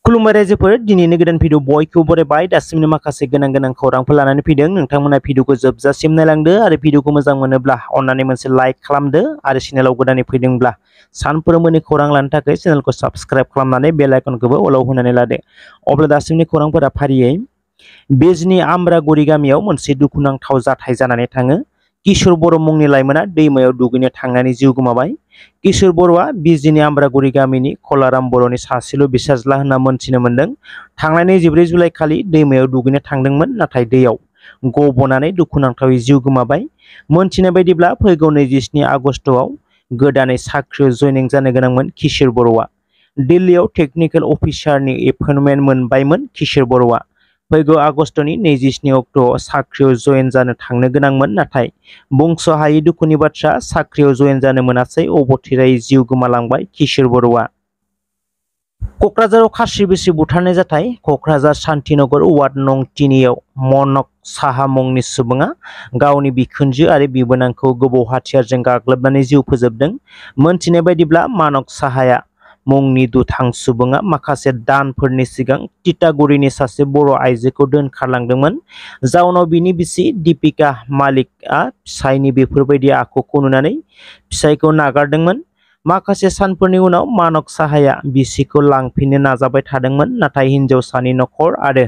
खुलुमबाय रायजोफोर दिनैनि गोदान भिडिअ बयखौबो बरायबाय दासिमनो माखासे गोनां खौरांफोर लानानै फैदों नोंथांमोना भिडिअखौ जोबजासिम नायलांदो आरो भिडिअखौ मोजां मोनोब्ला अन्नानै मोनसे लाइक खालामदो आरो चेनेलाव गोदानै फैदोंब्ला सानफ्रोमबोनि खौरां लानो थाखाय चेनेलखौ साबस्क्राइब खालामनानै बेल आइकनखौबो अलाव होनानै लादो अब्ला दासिमनि खौरांफोरा फारियै बिजनी आमरागुरि गामियाव मोनसे दुखुनांथाव जाथाय जानानै थाङो किशोर बर' मुंनि लाइमोना दैमायाव दुगैनो थांनानै जिउ गोमाबाय। किशोर बर'आ बिजनी आमरागुरि गामिनि कलाराम बर'नि सासेल' बिसाज्ला होनना मोनथिनो मोन्दों। थांनाय 14 जुलाइ खालि दैमायाव दुगैनो थांदोंमोन नाथाय दैयाव गबनानै दुखुनांथावै जिउ गोमाबाय। मोनथिनाय बायदिब्ला फैगौ 27 आगस्टआव गोदानै साख्रियाव जयनिं जानो गोनांमोन किशोर बर'आ। दिल्लीयाव टेकनिकेल अफिसारनि एपइन्टमेन्ट मोनबायमोन किशोर बर'आ। फैगौ आगस्टनि 27 अक्ट'आव साख्रियाव जयेन जानो थांनो गोनांमोन नाथाय बुंस'हायै दुखुनि बाथ्रा साख्रियाव जयेन जानो मोनासै अबथिरायै जिउ गोमालांबाय किशोर बर'आ। क'क्राझाराव खास्रि बिस्रि बुथारनाय जाथाय क'क्राझार शान्तिनगर वार्ड नं 3 आव मनक साहा मुंनि सुबुङा गावनि बिखुनजो आरो बिबोनांखौ गोबौ हाथियारजों गाग्लोबनानै जिउ फोजोबदों। मोनथिनाय बायदिब्ला मानक साहाया मुंनि दुथां सुबुङा माखासे दानफोरनि सिगां तितागुरिनि सासे बर' आइजोखौ दोनखारलांदोंमोन। जाउनाव बिनि बिसि दीपिका मालिकआ फिसायनि बेफोरबायदि आखुखौ नुनानै फिसायखौ नागारदोंमोन। माखासे सानफोरनि उनाव मानक साहाया बिसिखौ लांफिननो नाजाबाय थादोंमोन नाथाय हिनजावसानि नखर आरो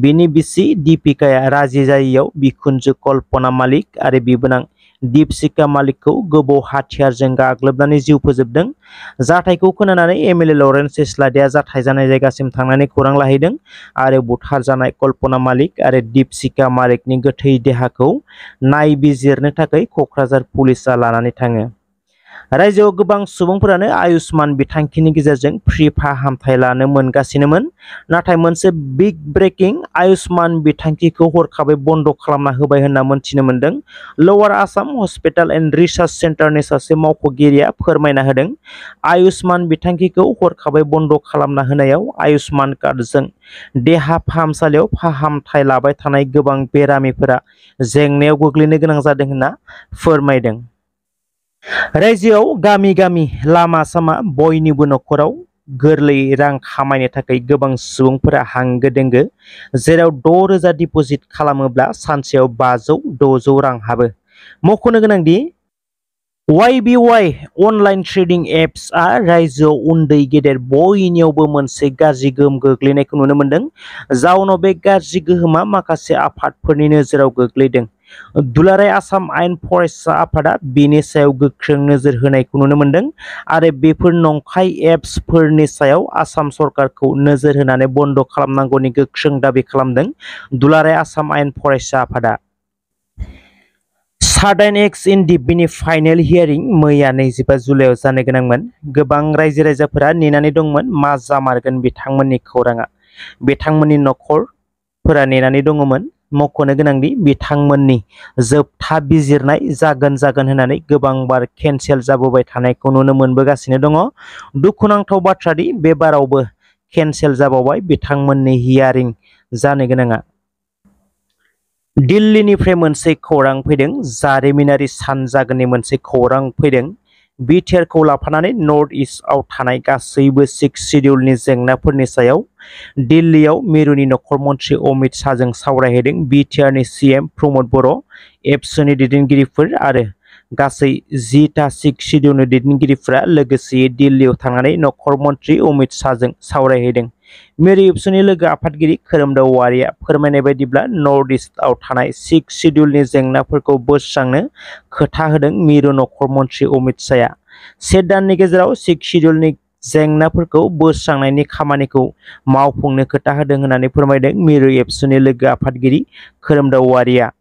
बिनि बिसि दीपिकाया राजि जायैयाव बिखुनजो कल्पना मालिक आरो बिबोनां दीपशिका मालिकखौ गोबौ हाथियारजों गाग्लोबनानै जिउ फोजोबदों। जाथायखौ खोनानानै एमएलए लरेन्स सिसलादिया जाथाय जानाय जायगासिम थांनानै खौरां लाहैदों आरो बुथारजानाय कल्पना मालिक आरो दीपशिका मालिकनि गोथै देहाखौ नायबिजिरनो थाखाय क'क्राझार पुलिसआ लानानै थाङो। रायजोआव गोबां सुबुंफोरानो आयुष्मान बिथांखिनि गेजेरजों फ्रि फाहामथाय लानो मोनगासिनोमोन नाथाय मोनसे बिग ब्रेकिं आयुष्मान बिथांखिखौ हरखाबै बन्द खालामना होबाय होनना मोनथिनो मोन्दों। Lower Assam hospital and research सेन्टारनि सासे मावख'गिरिया फोरमायना होदों आयुष्मान बिथांखिखौ हरखाबै बन्द खालामना होनायाव आयुष्मान कार्डजों देहा फाहामसालियाव फाहामथाय लाबाय थानाय गोबां बेरामिफोरा जेंनायाव गोग्लैनो गोनां जादों होनना फोरमायदों। रायजोआव गामि गामि लामा सामा बयनिबो नखराव गोरलै रां खामायनो थाखाय गोबां सुबुंफोरा हांगो दोंगो जेराव 6,000 डिप'जिट खालामोब्ला सानसेयाव 500-600 रां हाबो। मख'नो गोनांदि YBY अनलाइन ट्रेडिं एप्सआ रायजोआव उन्दै गेदेर बयनियावबो मोनसे गाज्रि गोहोम गोग्लैनायखौ नुनो मोन्दों। जाउनाव बे गाज्रि गोहोमा माखासे आफादफोरनि नोजोराव गोग्लैदों। दुलाराय आसाम आयेन फरायसा आफादा बेनि सायाव गोख्रों नोजोर होनायखौ नुनो मोन्दों आरो बेफोर नंखाय एप्सफोरनि सायाव आसाम सरकारखौ नोजोर होनानै बन्द खालामनांगौनि गोख्रों दाबि खालामदों दुलाराय आसाम आयेन फरायसा आफादा। सादार्न एक्स इन डिबिनि फाइनेल हियारिं मैया 25 जुलाइआव जानो गोनांमोन। गोबां रायजो राजाफोरा नेनानै दंमोन मा जामारगोन बिथांमोननि खौराङा। बिथांमोननि नखरफोरा नेनानै दङमोन। मख'नो गोनांदि बिथांमोननि जोबथा बिजिरनाय जागोन होननानै गोबांबार केन्सेल जाबोबाय थानायखौ नुनो मोनबोगासिनो दङ। दुखुनांथाव बाथ्रादि बे बारावबो केन्सेल जाबावबाय बिथांमोननि हियारिं जानो गोनाङा। दिल्लीनिफ्राय मोनसे खौरां फैदों जारिमिनारि सान जागोननि मोनसे खौरां फैदों। बिटिआरखौ लाफानानै नर्थ इस्टआव थानाय गासैबो 6 शिड्युलनि जेंनाफोरनि सायाव दिल्लीयाव मिरुनि नखर मन्थ्रि अमित शाहजों सावरायहैदों बिटिआरनि सीएम प्रमद बर', एबसुनि दैदेनगिरिफोर आरो गासै 10टा 6 शिड्युलनि दैदेनगिरिफोरा लोगोसेयै दिल्लीयाव थांनानै नखर मन्थ्रि अमित शाहजों सावरायहैदों। मिरु एबसुनि लोगो आफादगिरि खोरोमदाव औवारिया फोरमायनाय बायदिब्ला नर्थ इस्टआव थानाय 6 शिड्युलनि जेंनाफोरखौ बोस्रांनो खोथा होदों मिरु नखर मन्थ्रि अमित शाहआ। 1 दाननि गेजेराव 6 शिड्युलनि जेंनाफोरखौ बोस्रांनायनि खामानिखौ मावफुंनो खोथा होदों होननानै फोरमायदों मिरु एबसुनि लोगो आफादगिरि खोरोमदाव औवारिया।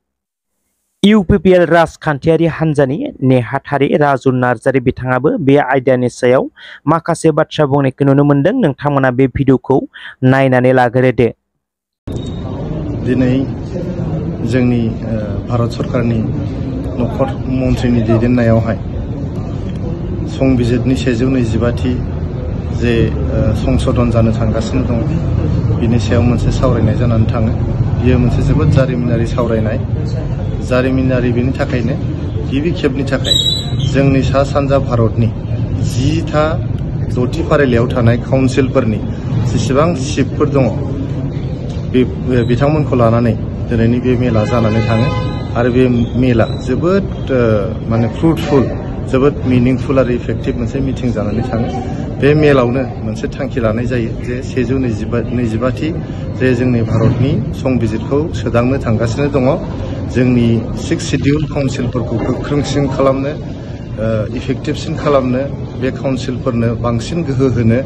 इउपिपिएल राजखान्थियारि हान्जानि नेहाथारि राजु नार्जारि बिथाङाबो बे आयदानि सायाव माखासे बाथ्रा बुंनायखौ नुनो मोन्दों। नोंथांमोना बे भिडिअखौ नायनानै लाग्रोदो। दिनै जोंनि भारत सरकारनि नखर मन्थ्रिनि दैदेननायावहाय संबिजिरनि 125थि जे संशोधन जानो थांगासिनो दं बिनि सायाव मोनसे सावरायनाय जानानै थाङो। बियो मोनसे जोबोद जारिमिनारि सावरायनाय। जारिमिनारि बेनि थाखायनो गिबि खेबनि थाखाय जोंनि सा सानजा भारतनि 10था 6थि फारिलाइयाव थानाय काउन्सिलफोरनि जेसेबां चिफफोर दङ बिथांमोनखौ लानानै दिनैनि बे मेला जानानै थाङो आरो बे मेला जोबोद माने फ्रुटफुल जोबोद मिनिंफुल आरो इफेक्टिभ मोनसे मिटिं जानानै थाङो। बे मेलावनो मोनसे थांखि लानाय जायो जे 125थि जे जोंनि भारतनि संबिजिरखौ सोदांनो थांगासिनो दङ, जोंनि 6 शिडिउल काउन्सिलफोरखौ गोख्रोंसिन खालामनो, इफेक्टिभसिन खालामनो, बे काउन्सिलफोरनो बांसिन गोहो होनो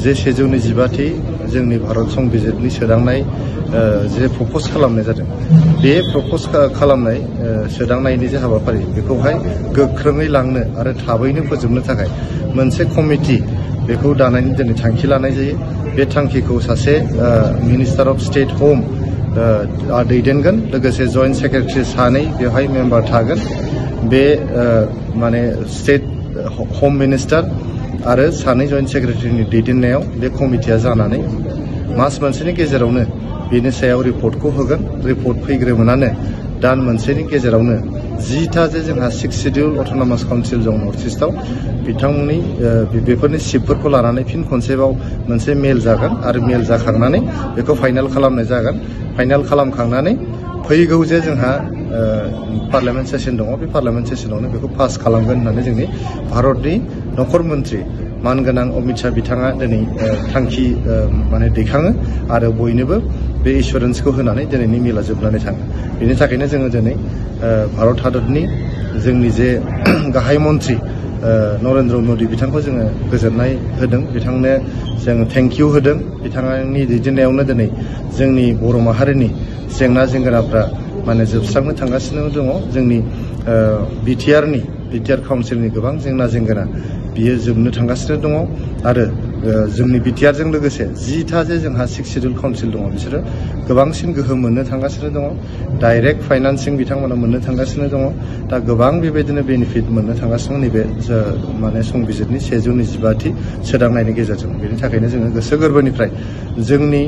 जे 125थि जोंनि भारत संबिजिरनि सोदांनाय जे प्रप'ज खालामनाय जादों, बे प्रप'ज खालामनाय सोदांनायनि जे हाबाफारि बेखौहाय गोख्रोङै लांनो आरो थाबैनो फोजोबनो थाखाय मोनसे कमिटि बेखौ दानायनि दिनै थांखि लानाय जायो। बे थांखिखौ सासे मिनिस्टार अफ स्टेट हम दैदेनगोन, लोगोसे जइन्ट सेक्रेटारि सानै बेवहाय मेम्बार थागोन। बे माने स्टेट हम मिनिस्टार आरो सानै जइन्ट सेक्रेटारिनि दैदेननायाव बे कमिटिया जानानै मास मोनसेनि गेजेरावनो बेनि सायाव रिपर्टखौ होगोन। रिपर्ट फैग्रोमोनानो दान मोनसेनि गेजेरावनो 10टा जे जोंहा 6 शिडिउल अट'नमास काउन्सिल दं नर्थ इस्टआव, बिथांमोननि बेफोरनि चिफफोरखौ लानानै फिन खनसेबाव मोनसे मेल जागोन आरो मेल जाखांनानै बेखौ फाइनाल खालामनाय जागोन। फाइनाल खालामखांनानै फैगौ जे जोंहा पार्लियामेन्ट सेसन दङ, बे पार्लियामेन्ट सेसनावनो बेखौ पास खालामगोन होननानै जोंनि भारतनि नखर मन्त्रि मानगोनां अमित शाह बिथाङा दिनै थांखि माने दैखाङो आरो बयनोबो बे एसुरेन्सखौ होनानै दिनैनि मेला जोबनानै थाङो। बेनि थाखायनो जोङो दिनै भारत हादरनि जोंनि जे गाहाय मन्त्रि नरेन्द्र मदि बिथांखौ जोङो गोजोननाय होदों, बिथांनो जों थेंक इउ होदों। बिथांनि दैदेननायावनो दिनै जोंनि बर' माहारिनि जेंना जेंगोनाफ्रा माने जोबस्रांनो थांगासिनो दङ। जोंनि बिटिआर काउन्सिलनि गोबां जेंना जेंगोना बियो जोबनो थांगासिनो दङ आरो जोंनि बिटिआरजों लोगोसे 10टा जे जोंहा 6 शिडिउल काउन्सिल दङ बिसोरो गोबांसिन गोहोम मोननो थांगासिनो दङ। डाइरेक्ट फाइनान्सिं बिथांमोना मोननो थांगासिनो दङ। दा गोबां बेबायदिनो बेनिफिट मोननो थांगासिनो दं नैबे माने संबिजिरनि 125थि सोदांनायनि गेजेरजों। बेनि थाखायनो जोङो गोसो गोरबोनिफ्राय जोंनि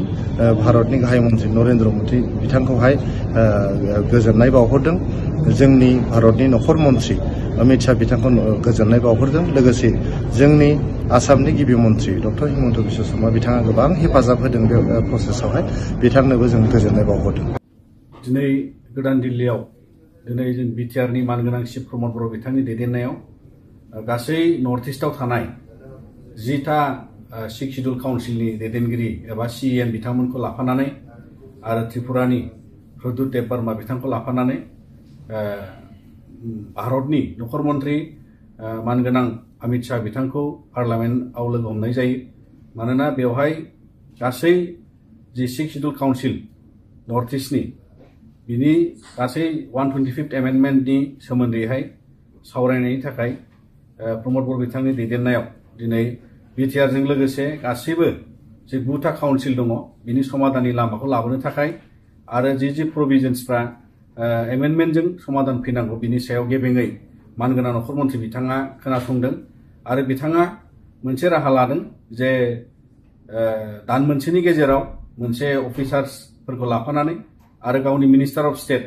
भारतनि गाहाय मन्त्रि नरेन्द्र मदि बिथांखौहाय गोजोननाय बावहरदों। जोंनि भारतनि नखर मन्त्रि अमित शाह बिथांखौ गोजोननाय बावहरदों। लोगोसे जोंनि आसामनि गिबि मन्त्रि डक्टर हिमन्त बिश्व शर्मा बिथाङा गोबां हेफाजाब होदों बे प्रसेसआवहाय, बिथांनोबो जों गोजोननाय बावहरदों। दिनै गोदान दिल्लीयाव दिनै जों बिटिआरनि मानगोनां चिफ प्रमद बर' बिथांनि दैदेननायाव गासै नर्थ इस्टआव थानाय 10टा 6 शिडिउल काउन्सिलनि दैदेनगिरि एबा CEM बिथांमोनखौ लाफानानै आरो त्रिपुरानि प्रद्युत देब बर्मा बिथांखौ लाफानानै भारतनि नखर मन्त्रि मानगोनां अमित शाह बिथांखौ पार्लियामेन्टआव लोगो हमनाय जायो। मानोना बेवहाय गासै जि 6 शिडिउल काउन्सिल नर्थ इस्टनि बिनि गासै 125th एमेन्डमेन्टनि सोमोन्दैहाय सावरायनायनि थाखाय प्रमद बर' बिथांनि दैदेननायाव दिनै बिटिआरजों लोगोसे गासैबो जे 9टा काउन्सिल दङ बिनि समाधाननि लामाखौ लाबोनो थाखाय आरो जि प्रभिजन्सफ्रा एमेन्डमेन्टजों समाधान फैनांगौ बिनि सायाव गेबेङै मानगोनां नखर मन्त्रि बिथाङा खोनासंदों आरो बिथाङा मोनसे राहा लादों जे दान मोनसेनि गेजेराव मोनसे अफिसार्सफोरखौ लाफानानै आरो गावनि मिनिस्टार अफ स्टेट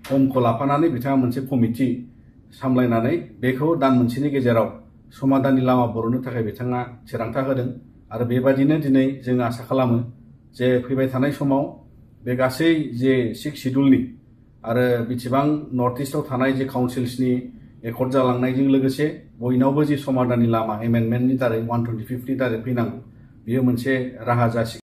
हमखौ लाफानानै बिथाङा मोनसे कमिटि सामलायनानै बेखौ दान मोनसेनि गेजेराव समाधाननि लामा बरननो थाखाय बिथाङा थिरांथा होदों। आरो बेबादिनो दिनै जों आसा खालामो जे फैबाय थानाय समाव बे गासै जे 6 शिडिउलनि आरो बेसेबां नर्थ इस्टआव थानाय जे काउन्सिल्सनि एकर्ड जालांनायजों लोगोसे बयनावबो जि समाधाननि लामा एमेन्डमेन्टनि दारै 125नि दारै फैनांगौ, बेयो मोनसे राहा जासिगोन।